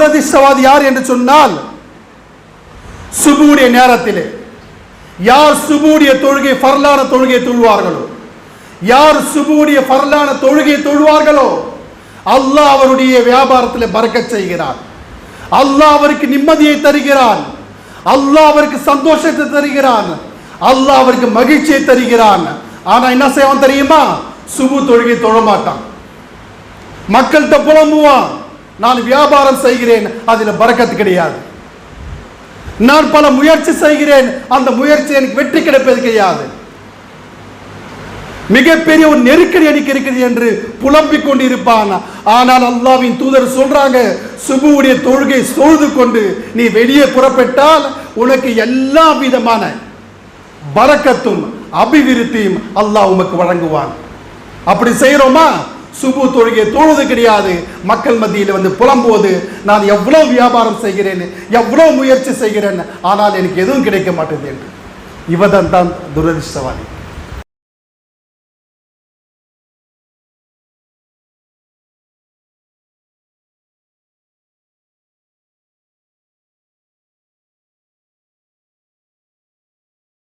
துரதிர்ஷ்டவாதி யார் என்று சொன்னால், சுபுடைய நேரத்திலே யார் சுபுடைய தொழுகை ஃபர்லான தொழுகை தொழுவார்களோ, யார் சுபுடைய ஃபர்லான தொழுகை தொழுவார்களோ, அல்லாஹ் அவருடைய வியாபாரத்தில் பரக்கத் செய்கிறான். அல்லாஹ் அவருக்கு நிம்மதியை தருகிறான். அல்லாஹ் அவருக்கு சந்தோஷத்தை தருகிறான். அல்லாஹ் அவருக்கு மகிழ்ச்சியை தருகிறான். ஆனா என்ன செய்வான் தெரியுமா? சுபு தொழுகை தொழ மாட்டான். மக்கள்கிட்ட புலம்புவான், நான் வியாபாரம் செய்கிறேன், அதில் பரக்கத்து கிடையாது. நான் பல முயற்சி செய்கிறேன், அந்த முயற்சி எனக்கு வெற்றி கிடைப்பது கிடையாது. மிகப்பெரிய ஒரு நெருக்கடி எனக்கு இருக்கிறது என்று புலம்பிக் கொண்டு இருப்பான். ஆனால் அல்லாஹ்வின் தூதர் சொல்றாங்க, சுபுவுடைய தொழுகை தொழுது கொண்டு நீ வெளியே புறப்பட்டால் உனக்கு எல்லா விதமான பரக்கத்தும் அபிவிருத்தியும் அல்லாஹ் உமக்கு வழங்குவான். அப்படி செய்யறோமா? சுபு தொழுகை தொழுது கிடையாது. மக்கள் மத்தியில் வந்து புலம்போது, நான் எவ்வளவு வியாபாரம் செய்கிறேன், எவ்வளவு முயற்சி செய்கிறேன், ஆனால் எனக்கு எதுவும் கிடைக்க மாட்டேது என்று. இவன் தான் துரதிர்ஷ்டவாதி.